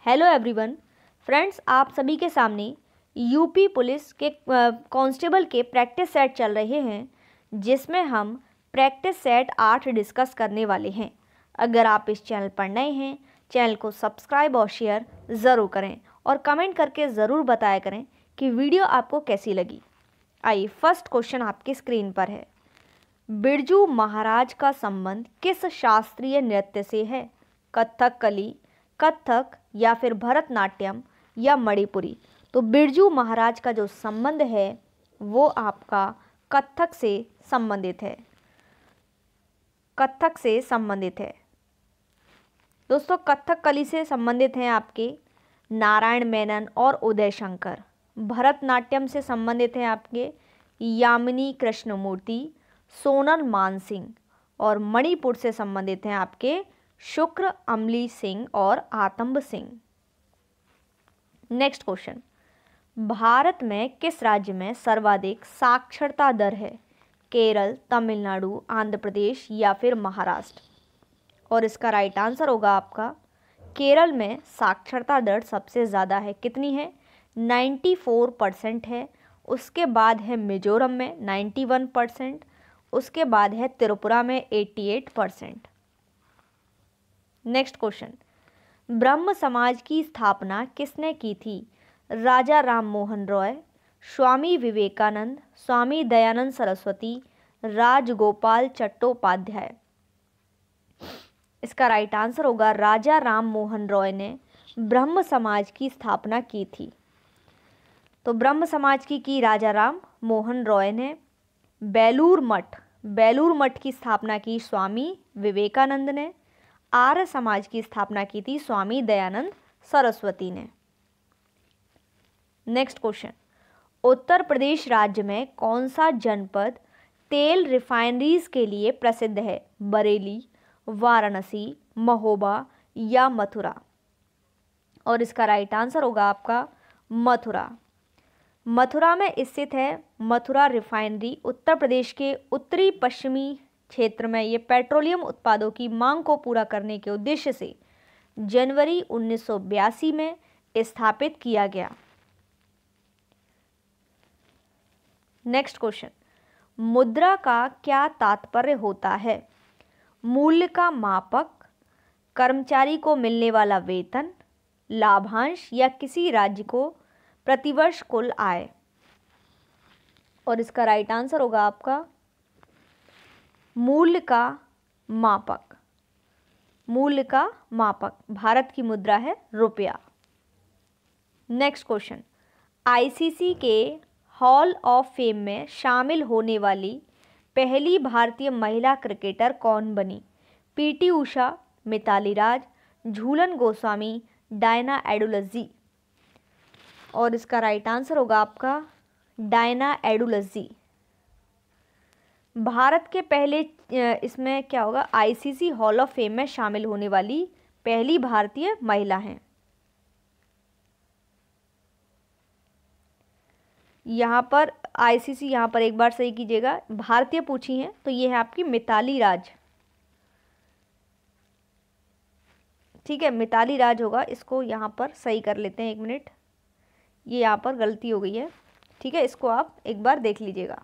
Hello everyone friends, आप सभी के सामने यूपी पुलिस के कांस्टेबल के प्रैक्टिस सेट चल रहे हैं, जिसमें हम प्रैक्टिस सेट 8 डिस्कस करने वाले हैं। अगर आप इस चैनल पर नए हैं, चैनल को सब्सक्राइब और शेयर ज़रूर करें और कमेंट करके ज़रूर बताया करें कि वीडियो आपको कैसी लगी। आइए, फर्स्ट क्वेश्चन आपकी स्क्रीन पर है। बिरजू महाराज का संबंध किस शास्त्रीय नृत्य से है? कथकली, कथक या फिर भरतनाट्यम या मणिपुरी? तो बिरजू महाराज का जो संबंध है वो आपका कथक से संबंधित है। कथक से संबंधित है दोस्तों। कथकली से संबंधित हैं आपके नारायण मेनन और उदय शंकर। भरतनाट्यम से संबंधित हैं आपके यामिनी कृष्णमूर्ति, सोनल मानसिंह। और मणिपुर से संबंधित हैं आपके शुक्र अमली सिंह और आतंब सिंह। नेक्स्ट क्वेश्चन, भारत में किस राज्य में सर्वाधिक साक्षरता दर है? केरल, तमिलनाडु, आंध्र प्रदेश या फिर महाराष्ट्र? और इसका राइट आंसर होगा आपका केरल में साक्षरता दर सबसे ज़्यादा है। कितनी है? 94% है। उसके बाद है मिजोरम में 91%, उसके बाद है त्रिपुरा में 88%। नेक्स्ट क्वेश्चन, ब्रह्म समाज की स्थापना किसने की थी? राजा राम मोहन रॉय, स्वामी विवेकानंद, स्वामी दयानंद सरस्वती, राजगोपाल चट्टोपाध्याय? इसका राइट आंसर होगा राजा राम मोहन रॉय ने ब्रह्म समाज की स्थापना की थी। तो ब्रह्म समाज की राजा राम मोहन रॉय ने। बेलूर मठ की स्थापना की स्वामी विवेकानंद ने। आर्य समाज की स्थापना की थी स्वामी दयानंद सरस्वती ने। नेक्स्ट क्वेश्चन, उत्तर प्रदेश राज्य में कौन सा जनपद तेल रिफाइनरीज के लिए प्रसिद्ध है? बरेली, वाराणसी, महोबा या मथुरा? और इसका राइट आंसर होगा आपका मथुरा। मथुरा में स्थित है मथुरा रिफाइनरी। उत्तर प्रदेश के उत्तरी पश्चिमी क्षेत्र में ये पेट्रोलियम उत्पादों की मांग को पूरा करने के उद्देश्य से जनवरी 1982 में स्थापित किया गया। नेक्स्ट क्वेश्चन, मुद्रा का क्या तात्पर्य होता है? मूल्य का मापक, कर्मचारी को मिलने वाला वेतन, लाभांश या किसी राज्य को प्रतिवर्ष कुल आय? और इसका राइट आंसर होगा आपका मूल्य का मापक। मूल्य का मापक। भारत की मुद्रा है रुपया। नेक्स्ट क्वेश्चन, आईसीसी के हॉल ऑफ फेम में शामिल होने वाली पहली भारतीय महिला क्रिकेटर कौन बनी? पीटी उषा, मिताली राज, झूलन गोस्वामी, डायना एडुलजी? और इसका राइट आंसर होगा आपका डायना एडुलजी। भारत के पहले इसमें क्या होगा? आईसीसी हॉल ऑफ फेम में शामिल होने वाली पहली भारतीय महिला हैं। यहाँ पर आईसीसी, यहाँ पर एक बार सही कीजिएगा, भारतीय पूछी हैं तो ये है आपकी मिताली राज। ठीक है, मिताली राज होगा। इसको यहाँ पर सही कर लेते हैं, 1 मिनट, ये यहाँ पर गलती हो गई है। ठीक है, इसको आप एक बार देख लीजिएगा।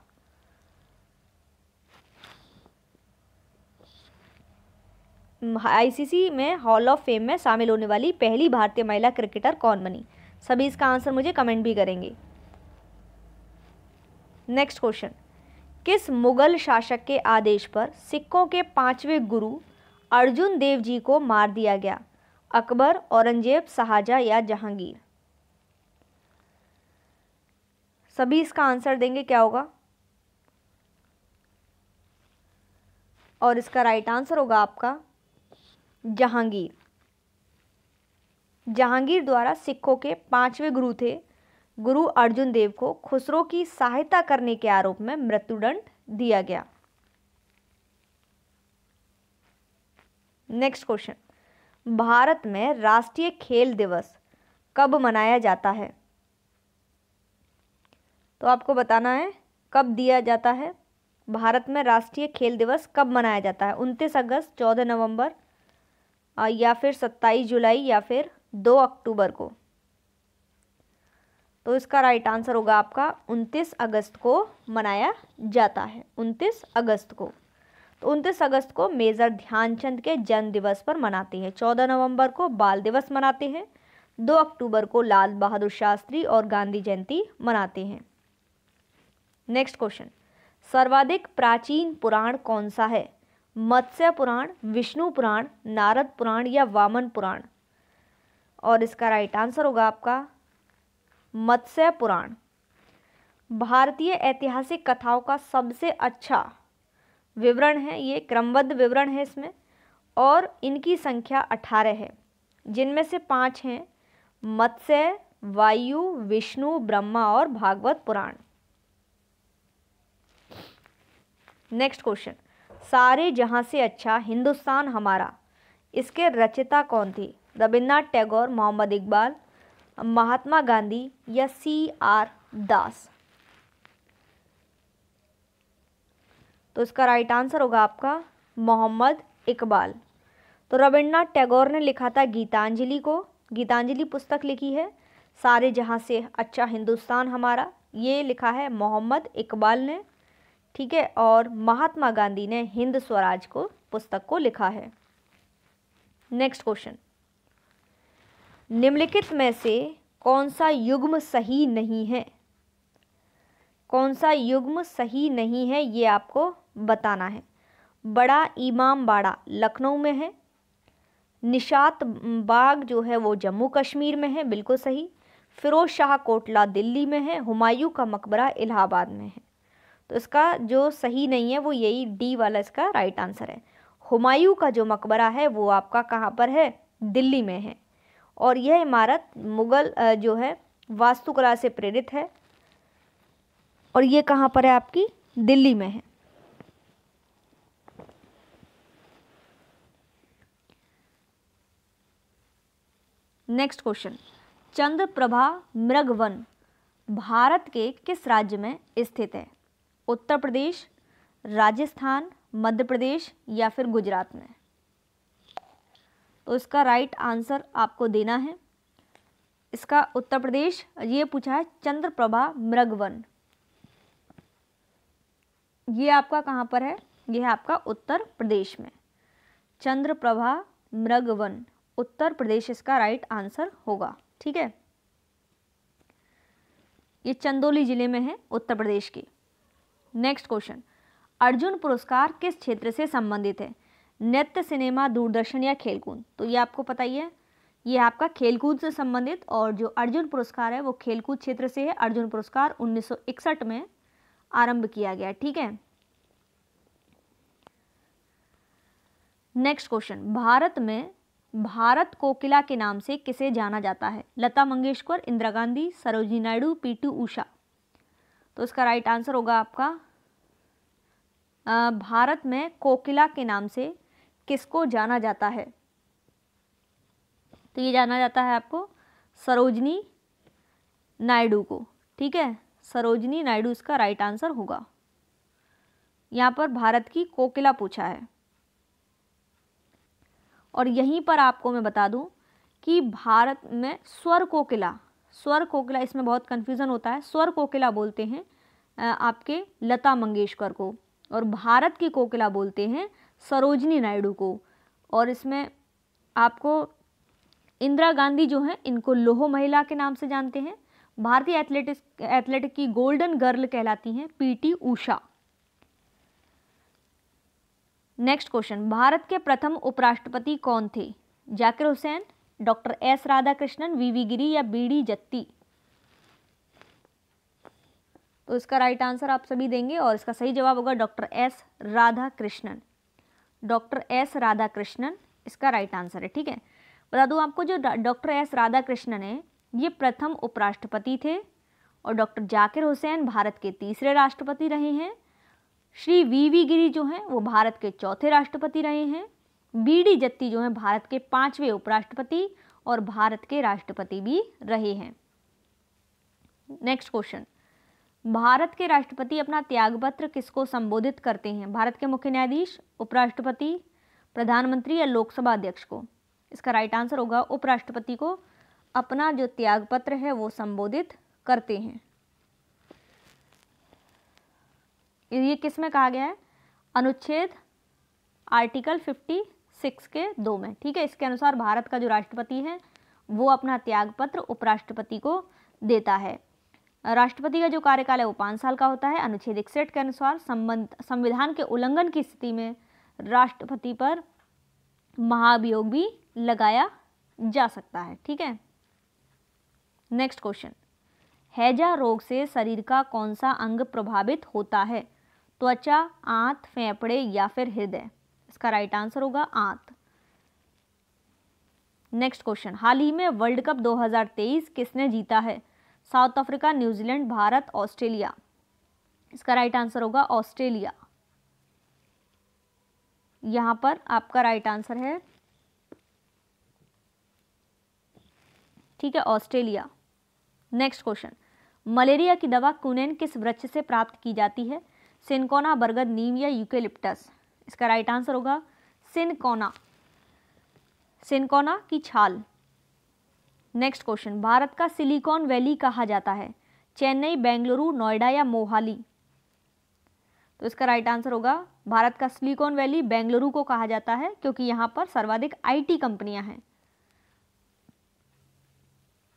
आईसीसी में हॉल ऑफ फेम में शामिल होने वाली पहली भारतीय महिला क्रिकेटर कौन बनी? सभी इसका आंसर मुझे कमेंट भी करेंगे। नेक्स्ट क्वेश्चन, किस मुगल शासक के आदेश पर सिखों के 5वें गुरु अर्जुन देव जी को मार दिया गया? अकबर, औरंगजेब, शाहजहां या जहांगीर? सभी इसका आंसर देंगे, क्या होगा? और इसका राइट आंसर होगा आपका जहांगीर। जहांगीर द्वारा सिखों के 5वें गुरु थे गुरु अर्जुन देव को खुसरो की सहायता करने के आरोप में मृत्युदंड दिया गया। नेक्स्ट क्वेश्चन, भारत में राष्ट्रीय खेल दिवस कब मनाया जाता है? तो आपको बताना है कब दिया जाता है। भारत में राष्ट्रीय खेल दिवस कब मनाया जाता है? 29 अगस्त, 14 नवंबर या फिर 27 जुलाई या फिर 2 अक्टूबर को। तो इसका राइट आंसर होगा आपका 29 अगस्त को मनाया जाता है, 29 अगस्त को। तो 29 अगस्त को मेजर ध्यानचंद के जन्म दिवस पर मनाते हैं। 14 नवंबर को बाल दिवस मनाते हैं। 2 अक्टूबर को लाल बहादुर शास्त्री और गांधी जयंती मनाते हैं। नेक्स्ट क्वेश्चन, सर्वाधिक प्राचीन पुराण कौन सा है? मत्स्य पुराण, विष्णु पुराण, नारद पुराण या वामन पुराण? और इसका राइट आंसर होगा आपका मत्स्य पुराण। भारतीय ऐतिहासिक कथाओं का सबसे अच्छा विवरण है, ये क्रमबद्ध विवरण है इसमें, और इनकी संख्या 18 है, जिनमें से 5 हैं मत्स्य, वायु, विष्णु, ब्रह्मा और भागवत पुराण। नेक्स्ट क्वेश्चन, सारे जहां से अच्छा हिंदुस्तान हमारा, इसके रचयिता कौन थे? रविन्द्रनाथ टैगोर, मोहम्मद इकबाल, महात्मा गांधी या CR दास? तो इसका राइट आंसर होगा आपका मोहम्मद इकबाल। तो रविन्द्रनाथ टैगोर ने लिखा था गीतांजलि को, गीतांजलि पुस्तक लिखी है। सारे जहां से अच्छा हिंदुस्तान हमारा, ये लिखा है मोहम्मद इकबाल ने, ठीक है। और महात्मा गांधी ने हिंद स्वराज को पुस्तक को लिखा है। नेक्स्ट क्वेश्चन, निम्नलिखित में से कौन सा युग्म सही नहीं है? कौन सा युग्म सही नहीं है ये आपको बताना है। बड़ा इमाम बाड़ा लखनऊ में है, निशात बाग जो है वो जम्मू कश्मीर में है, बिल्कुल सही। फिरोज शाह कोटला दिल्ली में है, हुमायूं का मकबरा इलाहाबाद में है। तो इसका जो सही नहीं है वो यही डी वाला इसका राइट आंसर है। हुमायूं का जो मकबरा है वो आपका कहाँ पर है? दिल्ली में है। और यह इमारत मुगल जो है वास्तुकला से प्रेरित है, और ये कहाँ पर है? आपकी दिल्ली में है। नेक्स्ट क्वेश्चन, चंद्रप्रभा मृगवन भारत के किस राज्य में स्थित है? उत्तर प्रदेश, राजस्थान, मध्य प्रदेश या फिर गुजरात में? तो इसका राइट आंसर आपको देना है। इसका उत्तर प्रदेश, ये पूछा है चंद्रप्रभा मृगवन, ये आपका कहाँ पर है? ये है आपका उत्तर प्रदेश में। चंद्रप्रभा मृगवन उत्तर प्रदेश इसका राइट आंसर होगा, ठीक है। ये चंदौली जिले में है, उत्तर प्रदेश की। नेक्स्ट क्वेश्चन, अर्जुन पुरस्कार किस क्षेत्र से संबंधित है? नृत्य, सिनेमा, दूरदर्शन या खेलकूद? तो ये आपको पता ही है, ये आपका खेलकूद से संबंधित, और जो अर्जुन पुरस्कार है वो खेलकूद क्षेत्र से है। अर्जुन पुरस्कार 1961 में आरंभ किया गया, ठीक है। नेक्स्ट क्वेश्चन, भारत में भारत कोकिला के नाम से किसे जाना जाता है? लता मंगेशकर, इंदिरा गांधी, सरोजिनी नायडू, PT उषा? तो इसका राइट आंसर होगा आपका भारत में कोकिला के नाम से किसको जाना जाता है? तो ये जाना जाता है आपको सरोजिनी नायडू को, ठीक है। सरोजिनी नायडू इसका राइट आंसर होगा। यहाँ पर भारत की कोकिला पूछा है। और यहीं पर आपको मैं बता दूं कि भारत में स्वर कोकिला, स्वर कोकिला इसमें बहुत कन्फ्यूज़न होता है। स्वर कोकिला बोलते हैं आपके लता मंगेशकर को, और भारत की कोकिला बोलते हैं सरोजिनी नायडू को। और इसमें आपको इंदिरा गांधी जो हैं इनको लोह महिला के नाम से जानते हैं। भारतीय एथलेटिक की गोल्डन गर्ल कहलाती हैं PT Usha. Next question, Bharat के प्रथम उपराष्ट्रपति कौन थे? Zakir Hussain, doctor S Radhakrishnan, VV गिरी या BD जत्ती? तो इसका राइट आंसर आप सभी देंगे, और इसका सही जवाब होगा doctor S Radhakrishnan. Doctor S Radhakrishnan इसका राइट आंसर है, ठीक है। बता दूं आपको, जो डॉक्टर S राधाकृष्णन है ये प्रथम उपराष्ट्रपति थे, और डॉक्टर जाकिर हुसैन भारत के तीसरे राष्ट्रपति रहे हैं। श्री VV गिरी जो हैं वो भारत के चौथे राष्ट्रपति रहे हैं। BD जत्ती जो हैं भारत के 5वें उपराष्ट्रपति और भारत के राष्ट्रपति भी रहे हैं। नेक्स्ट क्वेश्चन, भारत के राष्ट्रपति अपना त्यागपत्र किसको संबोधित करते हैं? भारत के मुख्य न्यायाधीश, उपराष्ट्रपति, प्रधानमंत्री या लोकसभा अध्यक्ष को? इसका राइट आंसर होगा उपराष्ट्रपति को अपना जो त्याग पत्र है वो संबोधित करते हैं। ये किस में कहा गया है? अनुच्छेद आर्टिकल 56 के 2 में, ठीक है। इसके अनुसार भारत का जो राष्ट्रपति है वो अपना त्याग पत्र उपराष्ट्रपति को देता है। राष्ट्रपति का जो कार्यकाल है वो 5 साल का होता है। अनुच्छेद 61 के अनुसार संविधान के उल्लंघन की स्थिति में राष्ट्रपति पर महाभियोग भी लगाया जा सकता है, ठीक है। नेक्स्ट क्वेश्चन, हैजा रोग से शरीर का कौन सा अंग प्रभावित होता है? त्वचा, आंत, फेफड़े या फिर हृदय? इसका राइट आंसर होगा आंत। नेक्स्ट क्वेश्चन, हाल ही में वर्ल्ड कप 2023 किसने जीता है? South Africa, New Zealand, Bharat, Australia? इसका राइट आंसर होगा ऑस्ट्रेलिया। यहां पर आपका राइट आंसर है, ठीक है, ऑस्ट्रेलिया। नेक्स्ट क्वेश्चन, मलेरिया की दवा क्विनैन किस वृक्ष से प्राप्त की जाती है? सिनकोना, बरगद, नीम या यूकेलिप्टस? इसका राइट आंसर होगा सिनकोना, सिनकोना की छाल। नेक्स्ट क्वेश्चन, भारत का सिलिकॉन वैली कहा जाता है? चेन्नई, बेंगलुरु, नोएडा या मोहाली? तो इसका राइट आंसर होगा भारत का सिलिकॉन वैली बेंगलुरु को कहा जाता है, क्योंकि यहां पर सर्वाधिक आईटी कंपनियां हैं।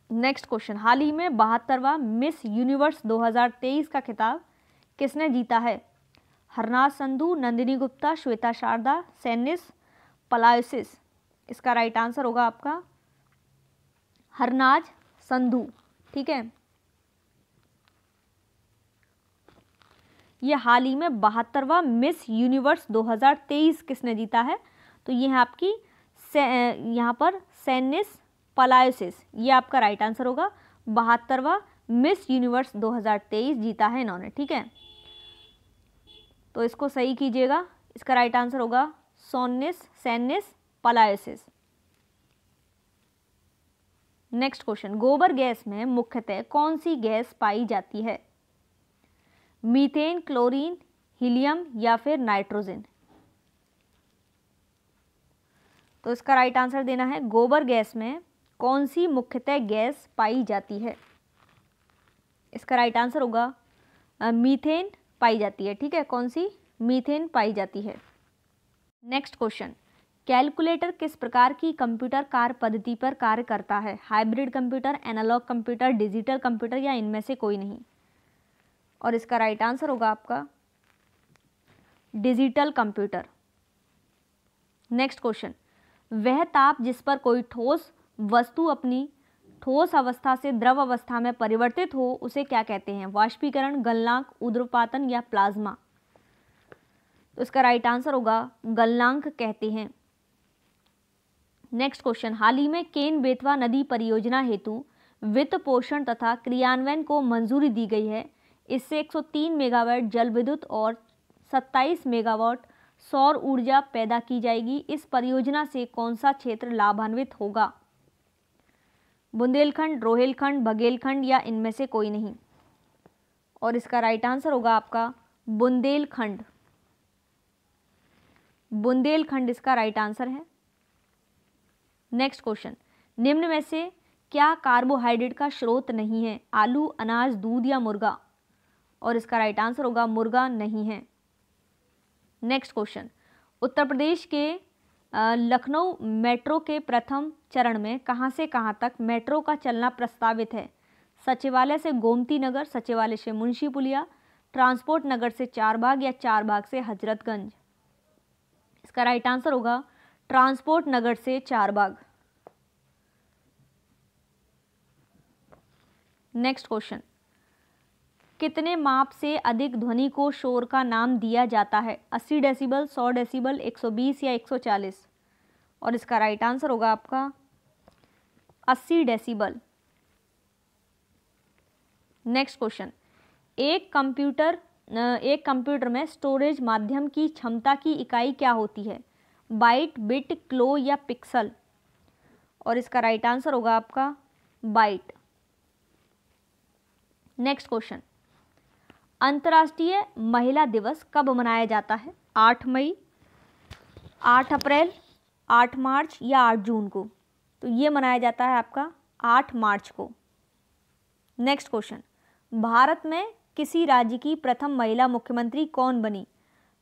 नेक्स्ट क्वेश्चन, हाल ही में 72वां मिस यूनिवर्स 2023 का खिताब किसने जीता है? हरनाज संधू, नंदिनी गुप्ता, श्वेता शारदा, सैनिस पलायोसिस? इसका राइट आंसर होगा आपका हरनाज संधू, ठीक है। ये हाल ही में 72वां मिस यूनिवर्स 2023 किसने जीता है? तो ये है आपकी यहाँ पर सैनिस पलायोसिस, ये आपका राइट आंसर होगा। 72वां मिस यूनिवर्स 2023 जीता है इन्होंने, ठीक है। तो इसको सही कीजिएगा, इसका राइट आंसर होगा सैनिस पलायोसिस। नेक्स्ट क्वेश्चन, गोबर गैस में मुख्यतः कौन सी गैस पाई जाती है? मीथेन, क्लोरीन, हीलियम या फिर नाइट्रोजन? तो इसका राइट आंसर देना है, गोबर गैस में कौन सी मुख्यतः गैस पाई जाती है? इसका राइट आंसर होगा मीथेन पाई जाती है, ठीक है। कौन सी? मीथेन पाई जाती है। नेक्स्ट क्वेश्चन, कैलकुलेटर किस प्रकार की कंप्यूटर कार्य पद्धति पर कार्य करता है? Hybrid computer, analogue computer, digital computer या इनमें से कोई नहीं? और इसका राइट आंसर होगा आपका डिजिटल कंप्यूटर। नेक्स्ट क्वेश्चन, वह ताप जिस पर कोई ठोस वस्तु अपनी ठोस अवस्था से द्रव अवस्था में परिवर्तित हो उसे क्या कहते हैं? वाष्पीकरण, गलनांक, ऊर्ध्वपातन या प्लाज्मा? तो इसका राइट आंसर होगा गलनांक कहते हैं। नेक्स्ट क्वेश्चन, हाल ही में केन बेतवा नदी परियोजना हेतु वित्त पोषण तथा क्रियान्वयन को मंजूरी दी गई है। इससे 103 मेगावाट जल विद्युत और 27 मेगावाट सौर ऊर्जा पैदा की जाएगी। इस परियोजना से कौन सा क्षेत्र लाभान्वित होगा? बुंदेलखंड, रोहेलखंड, बघेलखंड या इनमें से कोई नहीं? और इसका राइट आंसर होगा आपका बुंदेलखंड। बुंदेलखंड इसका राइट आंसर है। नेक्स्ट क्वेश्चन, निम्न में से क्या कार्बोहाइड्रेट का स्रोत नहीं है? आलू, अनाज, दूध या मुर्गा? और इसका राइट आंसर होगा मुर्गा नहीं है। नेक्स्ट क्वेश्चन, उत्तर प्रदेश के लखनऊ मेट्रो के प्रथम चरण में कहां से कहां तक मेट्रो का चलना प्रस्तावित है? सचिवालय से गोमती नगर, सचिवालय से मुंशी पुलिया, ट्रांसपोर्ट नगर से चारबाग या चारबाग से हजरतगंज? इसका राइट आंसर होगा ट्रांसपोर्ट नगर से चारबाग। नेक्स्ट क्वेश्चन, कितने माप से अधिक ध्वनि को शोर का नाम दिया जाता है? 80 डेसिबल, 100 डेसिबल, 120 या 140? और इसका राइट आंसर होगा आपका 80 डेसिबल। नेक्स्ट क्वेश्चन, एक कंप्यूटर में स्टोरेज माध्यम की क्षमता की इकाई क्या होती है? बाइट, बिट, क्लो या पिक्सल? और इसका राइट आंसर होगा आपका बाइट। नेक्स्ट क्वेश्चन, अंतर्राष्ट्रीय महिला दिवस कब मनाया जाता है? 8 मई, 8 अप्रैल, 8 मार्च या 8 जून को? तो ये मनाया जाता है आपका 8 मार्च को। नेक्स्ट क्वेश्चन, भारत में किसी राज्य की प्रथम महिला मुख्यमंत्री कौन बनी?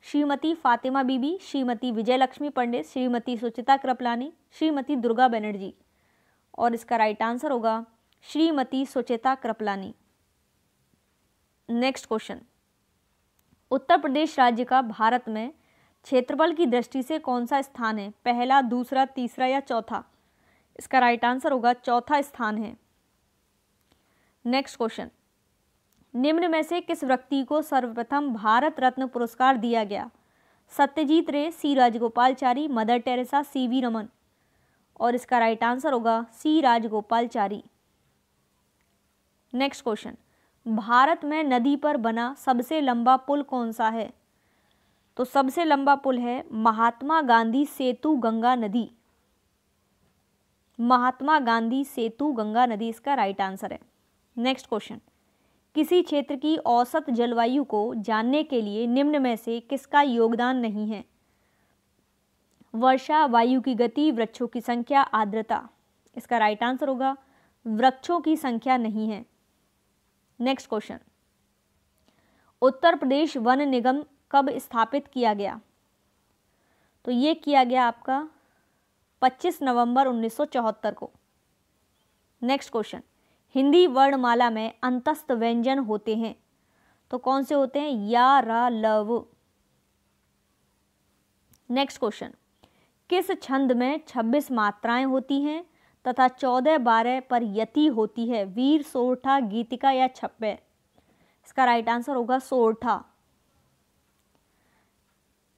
श्रीमती फातिमा बीबी, श्रीमती विजयलक्ष्मी पंडित, श्रीमती सुचित्रा कृपलानी, श्रीमती दुर्गा बनर्जी। और इसका राइट आंसर होगा श्रीमती सुचित्रा कृपलानी। नेक्स्ट क्वेश्चन, उत्तर प्रदेश राज्य का भारत में क्षेत्रफल की दृष्टि से कौन सा स्थान है? पहला, दूसरा, तीसरा या चौथा? इसका राइट आंसर होगा चौथा स्थान है। नेक्स्ट क्वेश्चन, निम्न में से किस व्यक्ति को सर्वप्रथम भारत रत्न पुरस्कार दिया गया? Satyajit Ray, C Rajagopalachari, Mother Teresa, C V Raman. और इसका राइट आंसर होगा C Rajagopalachari. Next question, Bharat में नदी पर बना सबसे लंबा पुल कौन सा है? तो सबसे लंबा पुल है महात्मा गांधी सेतु गंगा नदी। महात्मा गांधी सेतु गंगा नदी इसका राइट आंसर है। नेक्स्ट क्वेश्चन, किसी क्षेत्र की औसत जलवायु को जानने के लिए निम्न में से किसका योगदान नहीं है? वर्षा, वायु की गति, वृक्षों की संख्या, आर्द्रता। इसका राइट आंसर होगा वृक्षों की संख्या नहीं है। Next question, Uttar Pradesh one निगम कब स्थापित किया गया? तो ये किया गया आपका 25 नवंबर 1974 को। नेक्स्ट क्वेश्चन, हिंदी वर्णमाला में अंतस्थ व्यंजन होते हैं, तो कौन से होते हैं? या, रा, लव। नेक्स्ट क्वेश्चन, किस छंद में 26 मात्राएं होती हैं तथा 14-12 पर यति होती है? वीर, सोरठा, गीतिका या छप्पर? इसका राइट आंसर होगा सोरठा।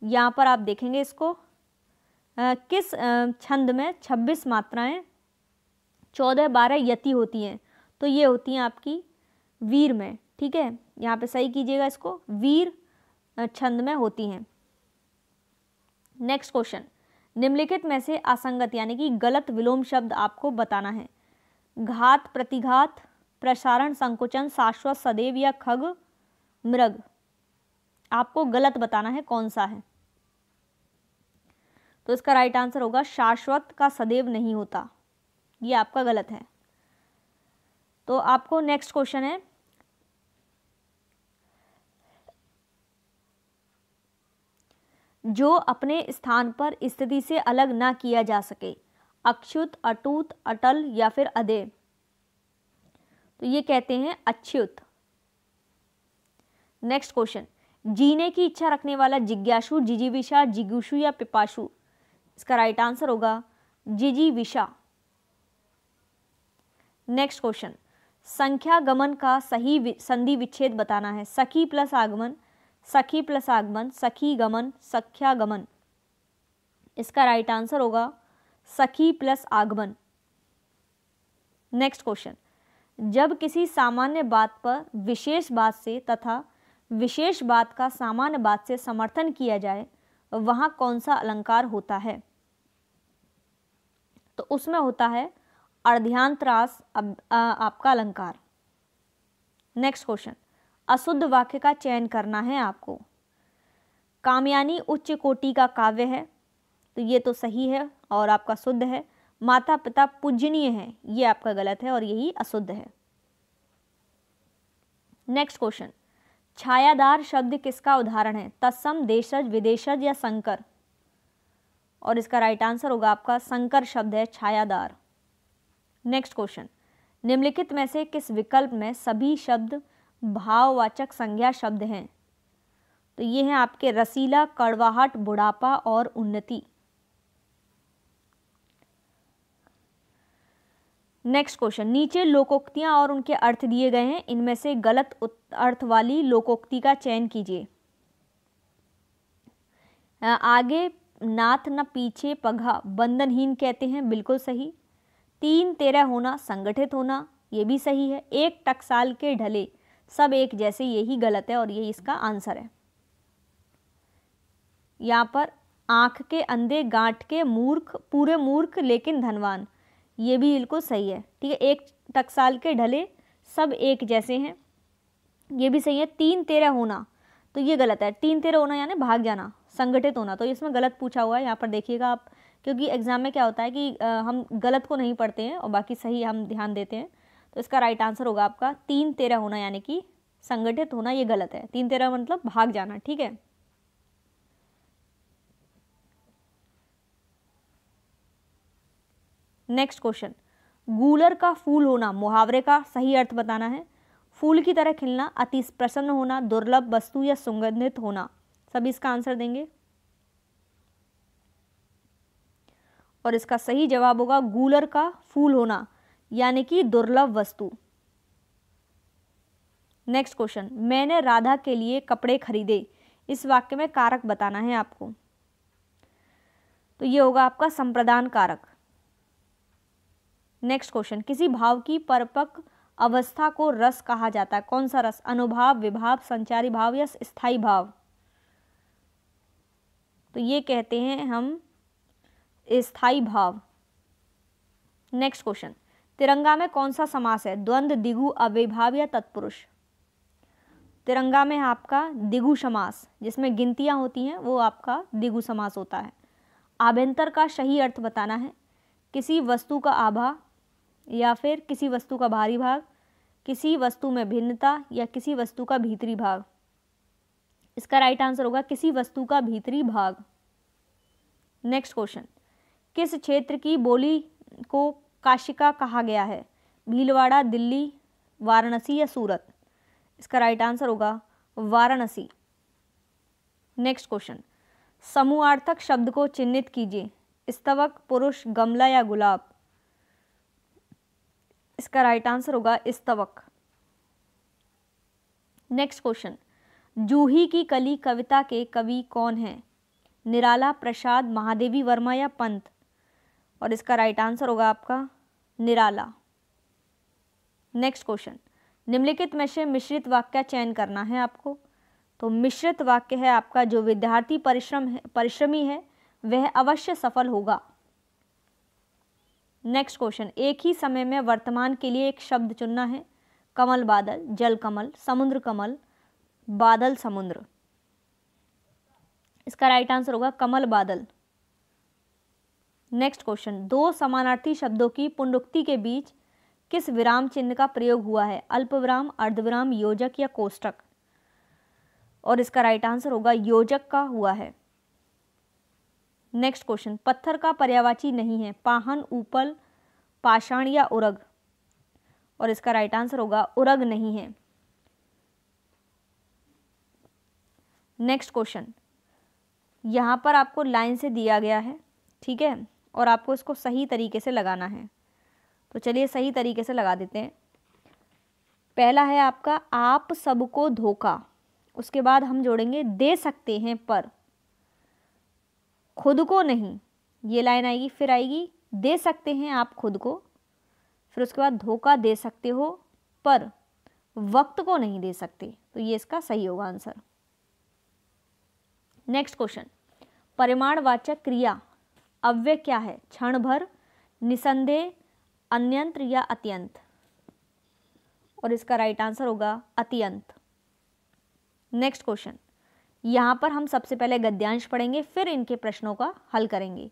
यहां पर आप देखेंगे इसको, किस छंद में 26 मात्राएं 14-12 यति होती हैं? तो ये होती हैं आपकी वीर में। ठीक है, यहाँ पे सही कीजिएगा इसको, वीर छंद में होती हैं। नेक्स्ट क्वेश्चन, निम्नलिखित में से असंगत यानी कि गलत विलोम शब्द आपको बताना है। घात, प्रतिघात, प्रसारण, संकुचन, शाश्वत, सदैव या खग, मृग। आपको गलत बताना है कौन सा है। तो इसका राइट आंसर होगा शाश्वत का सदैव नहीं होता, ये आपका गलत है। तो आपको नेक्स्ट क्वेश्चन है, जो अपने स्थान पर स्थिति से अलग ना किया जा सके, अच्युत, अटूट, अटल या फिर अदेय। तो ये कहते हैं अच्युत। नेक्स्ट क्वेश्चन, जीने की इच्छा रखने वाला जिज्ञासु, जिजीविषा, जिगुषु या पिपासु? इसका राइट आंसर होगा जिजीविषा। नेक्स्ट क्वेश्चन, संख्या गमन का सही संधि विच्छेद बताना है। सखी प्लस आगमन, सखी प्लस आगमन, सखी गमन, सख्या गमन। इसका राइट आंसर होगा सखी प्लस आगमन। नेक्स्ट क्वेश्चन, जब किसी सामान्य बात पर विशेष बात से तथा विशेष बात का सामान्य बात से समर्थन किया जाए, वहां कौन सा अलंकार होता है? तो उसमें होता है अर्ध्यांतरास आपका अलंकार। नेक्स्ट क्वेश्चन, अशुद्ध वाक्य का चयन करना है आपको। कामयानी उच्च कोटि का काव्य है, तो ये तो सही है और आपका शुद्ध है। माता पिता पूजनीय है, ये आपका गलत है और यही अशुद्ध है। नेक्स्ट क्वेश्चन, छायादार शब्द किसका उदाहरण है? तत्सम, देशज, विदेशज या संकर? और इसका राइट आंसर होगा आपका संकर शब्द है छायादार। नेक्स्ट क्वेश्चन, निम्नलिखित में से किस विकल्प में सभी शब्द भाववाचक संज्ञा शब्द हैं? तो ये हैं आपके रसीला, कड़वाहट, बुढ़ापा और उन्नति। नेक्स्ट क्वेश्चन, नीचे लोकोक्तियां और उनके अर्थ दिए गए हैं, इनमें से गलत अर्थ वाली लोकोक्ति का चयन कीजिए। आगे नाथ न पीछे पघा बंधनहीन कहते हैं, बिल्कुल सही। 3-13 होना संगठित होना, ये भी सही है। एक टकसाल के ढले सब एक जैसे, यही गलत है और यही इसका आंसर है। यहाँ पर आंख के अंधे, गांठ के मूर्ख, पूरे मूर्ख लेकिन धनवान, ये भी बिल्कुल सही है। ठीक है, एक टकसाल के ढले सब एक जैसे हैं, ये भी सही है। 3-13 होना, तो ये गलत है। 3-13 होना यानी भाग जाना, संगठित होना, तो इसमें गलत पूछा हुआ है। यहाँ पर देखिएगा आप क्योंकि एग्ज़ाम में क्या होता है कि हम गलत को नहीं पढ़ते हैं और बाकी सही हम ध्यान देते हैं। तो इसका राइट आंसर होगा आपका 3-13 होना, यानी कि संगठित होना, ये गलत है। 3-13 मतलब भाग जाना, ठीक है। नेक्स्ट क्वेश्चन, गूलर का फूल होना, मुहावरे का सही अर्थ बताना है। फूल की तरह खिलना, अति प्रसन्न होना, दुर्लभ वस्तु या सुगंधित होना, सभी इसका आंसर देंगे। और इसका सही जवाब होगा गूलर का फूल होना, यानी कि दुर्लभ वस्तु। नेक्स्ट क्वेश्चन, मैंने राधा के लिए कपड़े खरीदे, इस वाक्य में कारक बताना है आपको। तो ये होगा आपका संप्रदान कारक। नेक्स्ट क्वेश्चन, किसी भाव की परिपक्व अवस्था को रस कहा जाता है, कौन सा रस? अनुभाव, विभाव, संचारी भाव या स्थायी भाव? तो ये कहते हैं हम स्थायी भाव। नेक्स्ट क्वेश्चन, तिरंगा में कौन सा समास है? द्वंद्व, द्विगु, अव्ययीभाव या तत्पुरुष? तिरंगा में आपका द्विगु समास, जिसमें गिनतियां होती हैं, वो आपका द्विगु समास होता है। आभ्यंतर का सही अर्थ बताना है। किसी वस्तु का आभा या फिर किसी वस्तु का बाहरी भाग, किसी वस्तु में भिन्नता या किसी वस्तु का भीतरी भाग। इसका राइट आंसर होगा किसी वस्तु का भीतरी भाग। नेक्स्ट क्वेश्चन, किस क्षेत्र की बोली को काशिका कहा गया है? भीलवाड़ा, दिल्ली, वाराणसी या सूरत? इसका राइट आंसर होगा वाराणसी। नेक्स्ट क्वेश्चन, समूहार्थक शब्द को चिन्हित कीजिए। स्तवक, पुरुष, गमला या गुलाब? इसका राइट आंसर होगा स्तवक। नेक्स्ट क्वेश्चन, जूही की कली कविता के कवि कौन हैं? निराला, प्रसाद, महादेवी वर्मा या पंत? और इसका राइट आंसर होगा आपका निराला। नेक्स्ट क्वेश्चन, निम्नलिखित में से मिश्रित वाक्य का चयन करना है आपको। तो मिश्रित वाक्य है आपका, जो विद्यार्थी परिश्रमी है वह अवश्य सफल होगा। नेक्स्ट क्वेश्चन, एक ही समय में वर्तमान के लिए एक शब्द चुनना है। कमल, बादल, जल कमल, समुद्र कमल, बादल समुद्र? इसका राइट आंसर होगा कमल बादल। नेक्स्ट क्वेश्चन, दो समानार्थी शब्दों की पुनरुक्ति के बीच किस विराम चिन्ह का प्रयोग हुआ है? अल्पविराम, अर्धविराम, योजक या कोष्टक? और इसका राइट आंसर होगा योजक का हुआ है। नेक्स्ट क्वेश्चन, पत्थर का पर्यायवाची नहीं है। पाहन, ऊपल, पाषाण या उरग? और इसका राइट आंसर होगा उरग नहीं है। नेक्स्ट क्वेश्चन, यहां पर आपको लाइन से दिया गया है, ठीक है, और आपको इसको सही तरीके से लगाना है। तो चलिए सही तरीके से लगा देते हैं। पहला है आपका आप सबको धोखा, उसके बाद हम जोड़ेंगे दे सकते हैं पर, खुद को नहीं, ये लाइन आएगी, फिर आएगी दे सकते हैं आप खुद को, फिर उसके बाद धोखा दे सकते हो पर वक्त को नहीं दे सकते। तो ये इसका सही होगा आंसर। नेक्स्ट क्वेश्चन, परिमाणवाचक क्रिया अव्यय क्या है? क्षण भर, निसंदेह, अन्यंत्र या अत्यंत? और इसका राइट आंसर होगा अत्यंत। नेक्स्ट क्वेश्चन, यहाँ पर हम सबसे पहले गद्यांश पढ़ेंगे, फिर इनके प्रश्नों का हल करेंगे।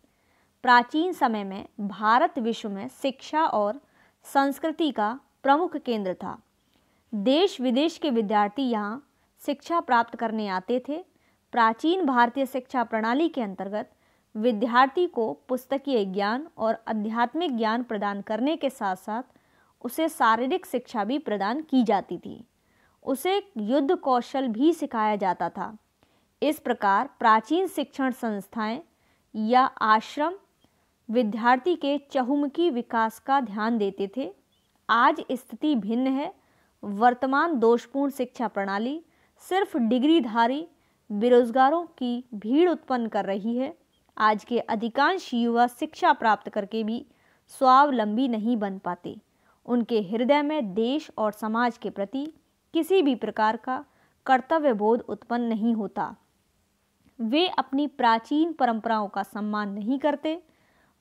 प्राचीन समय में भारत विश्व में शिक्षा और संस्कृति का प्रमुख केंद्र था। देश विदेश के विद्यार्थी यहाँ शिक्षा प्राप्त करने आते थे। प्राचीन भारतीय शिक्षा प्रणाली के अंतर्गत विद्यार्थी को पुस्तकीय ज्ञान और आध्यात्मिक ज्ञान प्रदान करने के साथ साथ उसे शारीरिक शिक्षा भी प्रदान की जाती थी। उसे युद्ध कौशल भी सिखाया जाता था। इस प्रकार प्राचीन शिक्षण संस्थाएं या आश्रम विद्यार्थी के चहुमुखी विकास का ध्यान देते थे। आज स्थिति भिन्न है। वर्तमान दोषपूर्ण शिक्षा प्रणाली सिर्फ डिग्रीधारी बेरोजगारों की भीड़ उत्पन्न कर रही है। आज के अधिकांश युवा शिक्षा प्राप्त करके भी स्वावलंबी नहीं बन पाते। उनके हृदय में देश और समाज के प्रति किसी भी प्रकार का कर्तव्य बोध उत्पन्न नहीं होता। वे अपनी प्राचीन परंपराओं का सम्मान नहीं करते।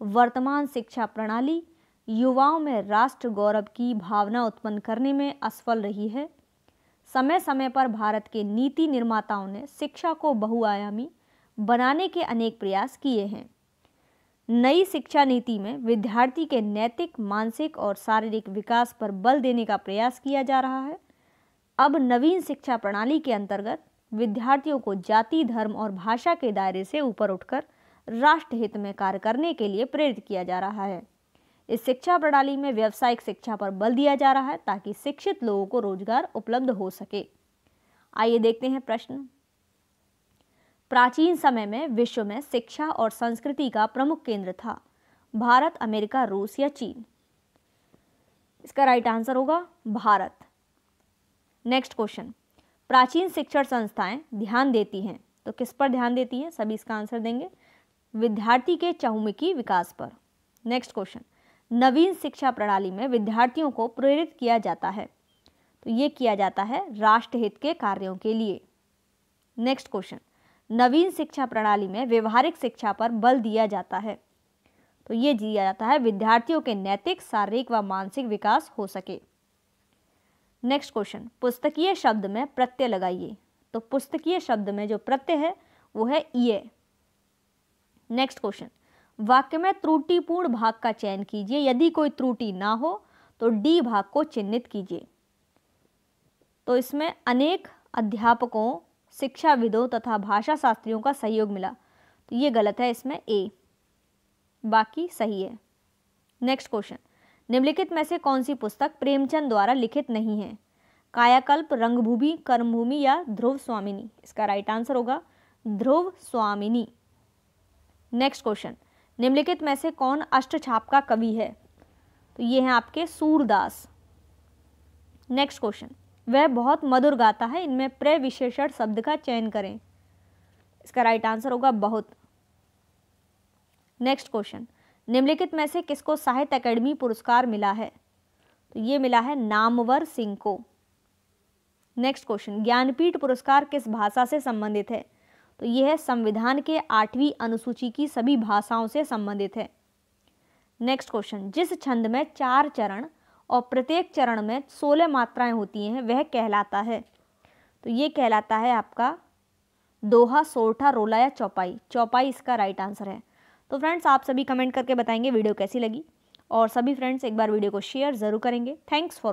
वर्तमान शिक्षा प्रणाली युवाओं में राष्ट्र गौरव की भावना उत्पन्न करने में असफल रही है। समय समय पर भारत के नीति निर्माताओं ने शिक्षा को बहुआयामी बनाने के अनेक प्रयास किए हैं। नई शिक्षा नीति में विद्यार्थी के नैतिक, मानसिक और शारीरिक विकास पर बल देने का प्रयास किया जा रहा है। अब नवीन शिक्षा प्रणाली के अंतर्गत विद्यार्थियों को जाति, धर्म और भाषा के दायरे से ऊपर उठकर राष्ट्र हित में कार्य करने के लिए प्रेरित किया जा रहा है। इस शिक्षा प्रणाली में व्यावसायिक शिक्षा पर बल दिया जा रहा है ताकि शिक्षित लोगों को रोजगार उपलब्ध हो सके। आइए देखते हैं प्रश्न। प्राचीन समय में विश्व में शिक्षा और संस्कृति का प्रमुख केंद्र था, भारत, अमेरिका, रूस या चीन? इसका राइट आंसर होगा भारत। Next question. प्राचीन शिक्षण संस्थाएं ध्यान देती हैं, तो किस पर ध्यान देती हैं? सभी इसका आंसर देंगे, विद्यार्थी के चहुमुखी विकास पर। Next question. नवीन शिक्षा प्रणाली में विद्यार्थियों को प्रेरित किया जाता है, तो ये किया जाता है राष्ट्रहित के कार्यों के लिए। Next question. नवीन शिक्षा प्रणाली में व्यवहारिक शिक्षा पर बल दिया जाता है, तो ये दिया जाता है विद्यार्थियों के नैतिक, शारीरिक व मानसिक विकास हो सके। Next question. पुस्तकीय शब्द में प्रत्यय लगाइए, तो पुस्तकीय शब्द में जो प्रत्यय है वो है ईय। Next question. वाक्य में त्रुटिपूर्ण भाग का चयन कीजिए, यदि कोई त्रुटि ना हो तो डी भाग को चिन्हित कीजिए। तो इसमें अनेक अध्यापकों, शिक्षाविदों तथा भाषा शास्त्रियों का सहयोग मिला, तो ये गलत है, इसमें ए, बाकी सही है। Next question. निम्नलिखित में से कौन सी पुस्तक प्रेमचंद द्वारा लिखित नहीं है? कायाकल्प, रंगभूमि, कर्मभूमि या ध्रुव स्वामिनी? इसका राइट आंसर होगा ध्रुव स्वामिनी। Next question. निम्नलिखित में से कौन अष्टछाप का कवि है? तो ये हैं आपके सूरदास। Next question. वह बहुत मधुर गाता है, इनमें प्रविशेषण शब्द का चयन करें। इसका राइट आंसर होगा बहुत। Next question. निम्नलिखित में से किसको साहित्य अकादमी पुरस्कार मिला है? तो ये मिला है नामवर सिंह को। Next question. ज्ञानपीठ पुरस्कार किस भाषा से संबंधित है? तो यह है संविधान के 8वीं अनुसूची की सभी भाषाओं से संबंधित है। Next question. जिस छंद में 4 चरण और प्रत्येक चरण में 16 मात्राएं होती हैं वह कहलाता है? तो ये कहलाता है आपका दोहा, सोरठा, रोला या चौपाई? चौपाई इसका राइट आंसर है। तो फ्रेंड्स, आप सभी कमेंट करके बताएंगे वीडियो कैसी लगी, और सभी फ्रेंड्स एक बार वीडियो को शेयर ज़रूर करेंगे। Thanks for